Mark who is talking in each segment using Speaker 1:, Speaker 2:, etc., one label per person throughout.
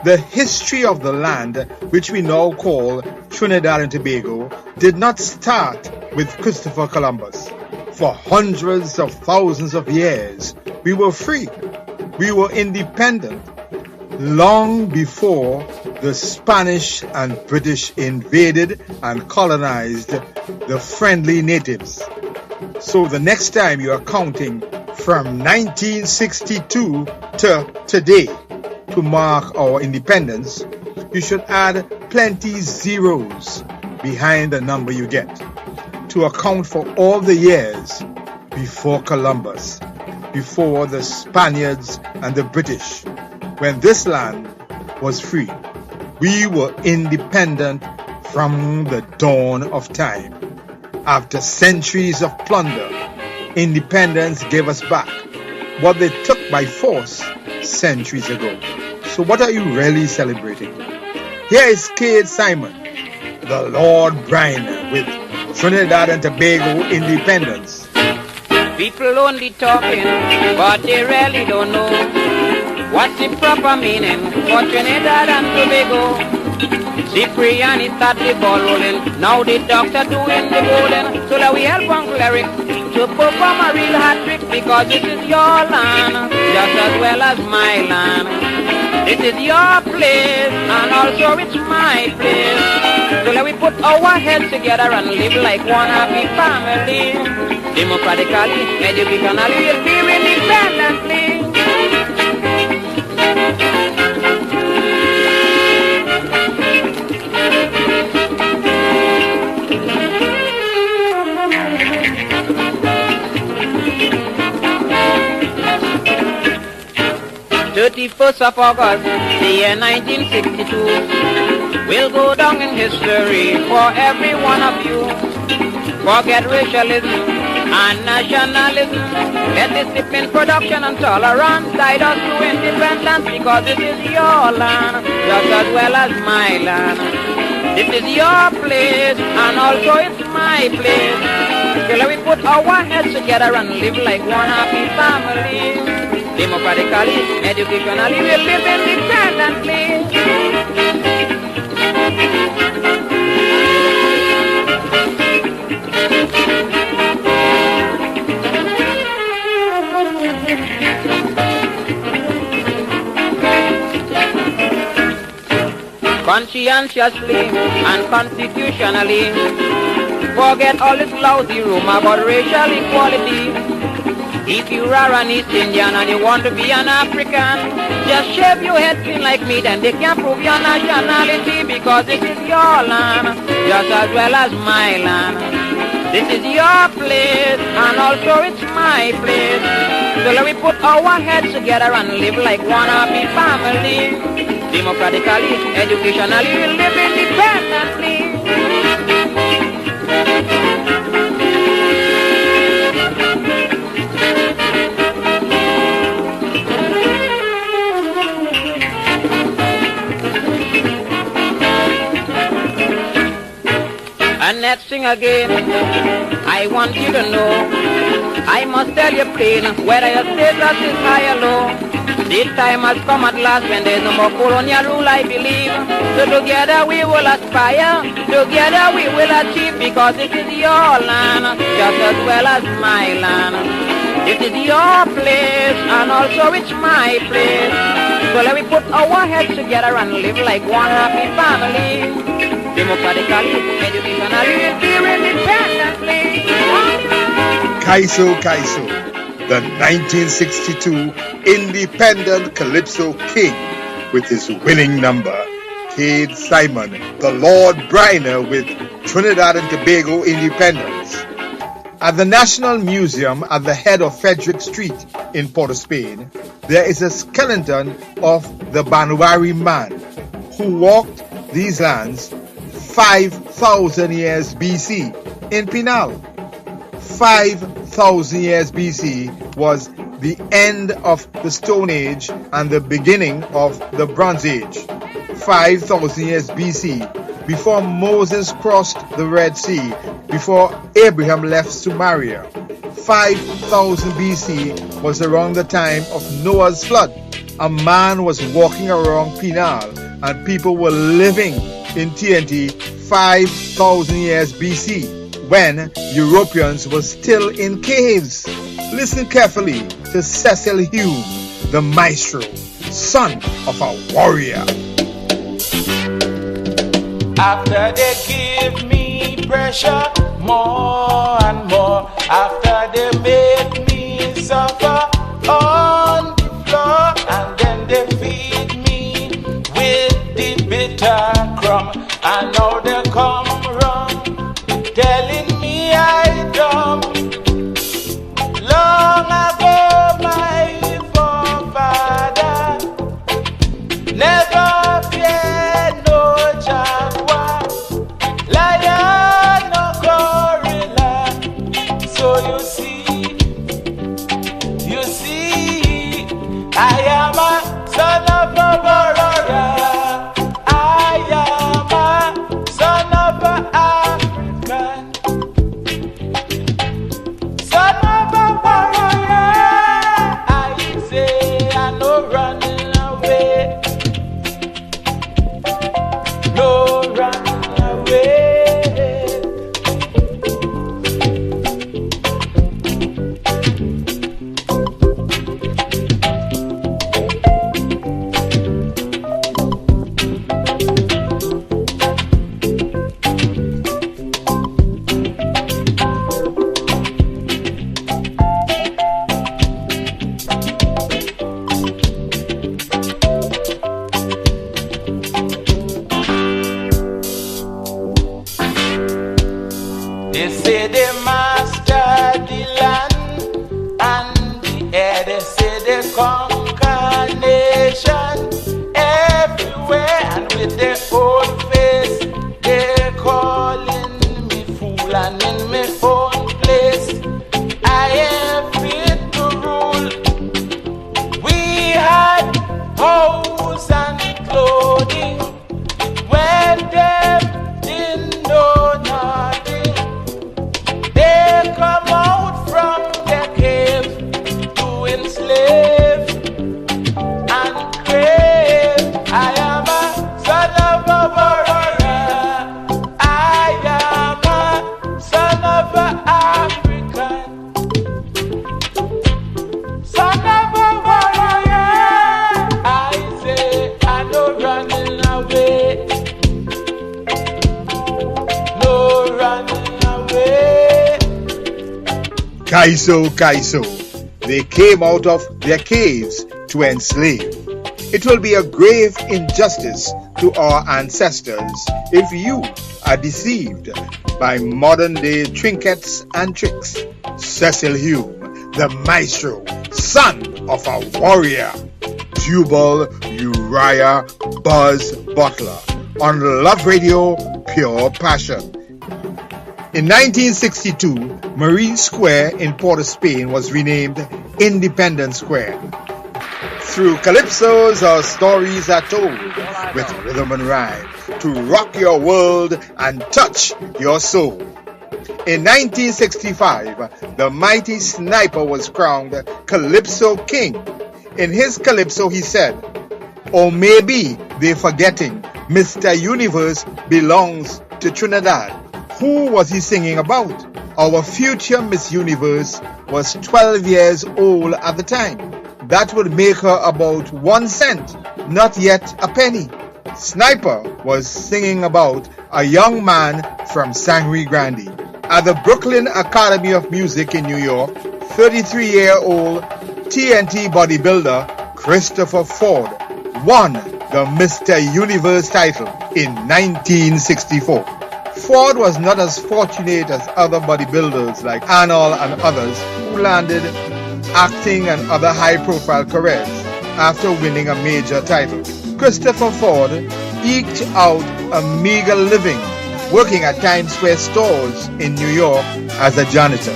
Speaker 1: The history of the land, which we now call Trinidad and Tobago, did not start with Christopher Columbus. For hundreds of thousands of years, we were free. We were independent long before the Spanish and British invaded and colonized the friendly natives. So the next time you are counting from 1962 to today to mark our independence, you should add plenty zeros behind the number you get to account for all the years before Columbus, before the Spaniards and the British, when this land was free. We were independent from the dawn of time. After centuries of plunder, independence gave us back what they took by force centuries ago. So what are you really celebrating? Here is 𝐾𝐻, the Lord Briner, with Trinidad and Tobago independence.
Speaker 2: People only talking, but they really don't know what's the proper meaning for Trinidad and Tobago. Cipriani start the ball rolling, now the doctor doing the bowling. So that we help Uncle Eric to perform a real hat trick, because this is your land, just as well as my land. This is your place, and also it's my place. So let we put our heads together and live like one happy family. Democratically, educationally, we'll be independently. _31st of August, the year 1962, will go down in history for every one of you. Forget racialism and nationalism. Let discipline, production, and tolerance guide us to independence, because this is your land, just as well as my land. This is your place, and also it's my place. So let we put our heads together and live like one happy family. Democratically, educationally, we'll live independently. Conscientiously and constitutionally, forget all this lousy rumor about racial equality. If you are an East Indian and you want to be an African, just shave your head clean like me, then they can't prove your nationality, because this is your land, just as well as my land. This is your place, and also it's my place. So let we put our heads together and live like one happy family. Democratically, educationally, we'll live independently. And let's sing again. I want you to know, I must tell you plain, whether your status is high or low. This time has come at last when there's no more colonial rule, I believe. So together we will aspire, together we will achieve, because this is your land, just as well as my land. This is your place, and also it's my place. So let me put our heads together and live like one happy family. Democratically, educationally, we'll live independently.
Speaker 1: 𝐾𝐲, the 1962 independent Calypso King, with his winning number, 𝐾𝐻, the Lord Briner, with Trinidad and Tobago independence. At the National Museum at the head of Frederick Street in Port of Spain, there is a skeleton of the Banwari man who walked these lands 5,000 years BC in Pinal. 5,000 years BC was the end of the Stone Age and the beginning of the Bronze Age. 5,000 years BC, before Moses crossed the Red Sea, before Abraham left Samaria. 5,000 BC was around the time of Noah's flood. a man was walking around Pinal and people were living in TNT 5,000 years BC when Europeans were still in caves. Listen carefully to 𝕊𝐵𝐻𝑉, the maestro, son of a warrior.
Speaker 3: After they give me pressure more and more, after they make me suffer on the floor, and then they feed me with the bitter crumb, and now they come around telling me I dumb. Long ago my forefather never feared no jaguar, lion or gorilla. So you see, I am a son of a warrior. I am a son of an African, son of a warrior. I say I no running away, no running away. They say they master the land and the air. They say they conquer nation everywhere, and with their old face they calling me fool, and in my own place I am fit to rule. We had house and clothing when them didn't know nothing. They come out from their cave to enslave and crave. I am a son of a warrior. I am a son of an African, son of a warrior. I say I no running away, no running away.
Speaker 1: 𝐾𝐲, they came out of their caves to enslave. It will be a grave injustice to our ancestors if you are deceived by modern day trinkets and tricks. 𝕊𝐵𝐻𝑉, the maestro, son of a warrior. 𝒌𝐻𝑉 on Love Radio, Pure Passion. In 1962, Marine Square in Port of Spain was renamed Independence Square. Through calypsos, our stories are told with rhythm and rhyme to rock your world and touch your soul. In 1965, the mighty Sniper was crowned Calypso King. In his calypso, he said, "Or maybe they're forgetting Mr. Universe belongs to Trinidad." Who was he singing about? Our future Miss Universe was 12 years old at the time. That would make her about 1 cent, not yet a penny. Sniper was singing about a young man from Sangre Grande. At the Brooklyn Academy of Music in New York, 33-year-old TNT bodybuilder Christopher Ford won the Mr. Universe title in 1964. Ford was not as fortunate as other bodybuilders like Arnold and others who landed acting and other high-profile careers after winning a major title. Christopher Ford eked out a meager living working at Times Square stores in New York as a janitor.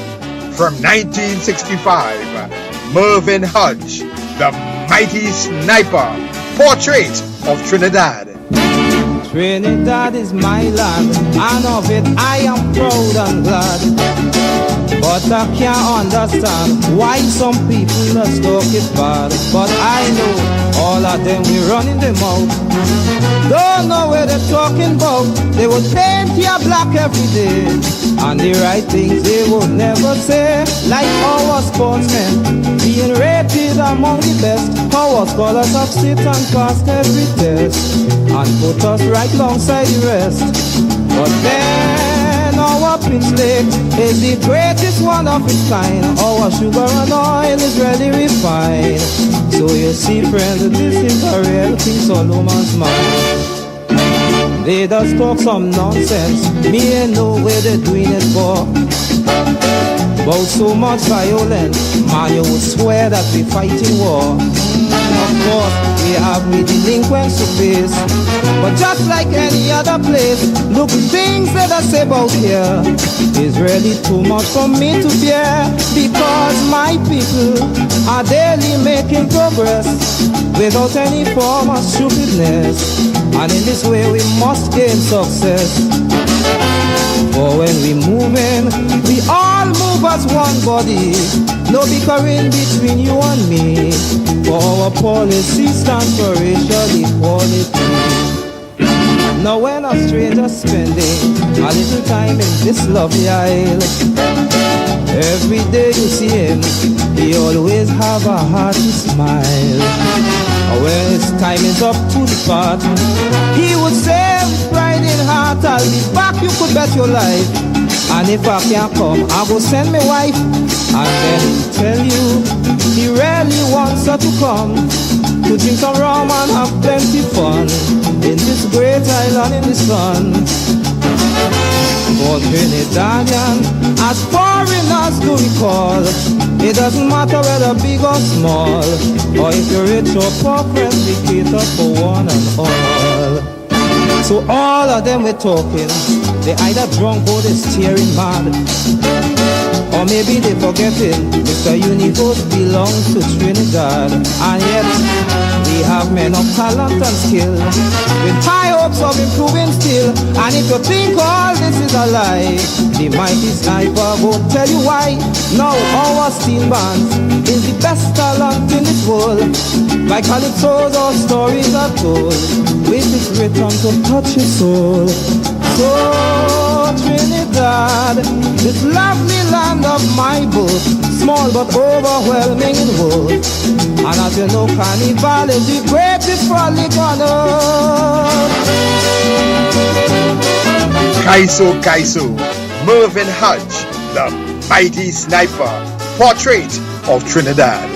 Speaker 1: From 1965, Mervyn Hodge, the mighty Sniper, Portrait of Trinidad.
Speaker 4: Trinidad is my land, and of it I am proud and glad. But I can't understand why some people just talk it bad. But I know all of them we running them out. Don't know where they're talking about. They would paint you black every day, and the right things they would never say. Like our sportsmen being rated among the best. Our scholars have sit and passed every test and put us right alongside the rest. But then our pitch lake is the greatest one of its kind. Our sugar and oil is really refined. So you see, friends, this is a real King Solomon's mind. They just talk some nonsense. Me ain't know where they're doing it for. About so much violence, man, you would swear that we fighting war. Of course, we have we delinquents to face, but just like any other place, look, the things that I say about here is really too much for me to bear. Because my people are daily making progress without any form of stupidness, and in this way we must gain success. For when we move in, we all move as one body. No bickering between you and me. For our policy stands for racial equality. Now when a stranger spending a little time in this lovely isle, every day you see him, he always have a hearty smile. When his time is up to depart, he would say with pride in heart, I'll be back, you could bet your life. And if I can't come, I will send my wife. And then he'll tell you he really wants her to come to drink some rum and have plenty fun in this great island in the sun. For Trinidadian, as foreigners do recall, it doesn't matter whether big or small, or if you're rich or poor, friends, we cater for one and all. So all of them we're talking, they either drunk or they're staring mad, or maybe they forgetting Mr. Universe belongs to Trinidad. And yet we have men of talent and skill, with high hopes of improving still. And if you think all this is a lie, the mighty sniper won't tell you why. Now our steel band is the best talent in this world. Like calypsos or stories are told, with this rhythm to touch your soul. So Trinidad, this lovely land of my birth, small but overwhelming in worth. And as you know, Carnival is the greatest frolic on earth.
Speaker 1: 𝐿𝐶𝐳, Mervyn Hudge, the mighty sniper, portrait of Trinidad.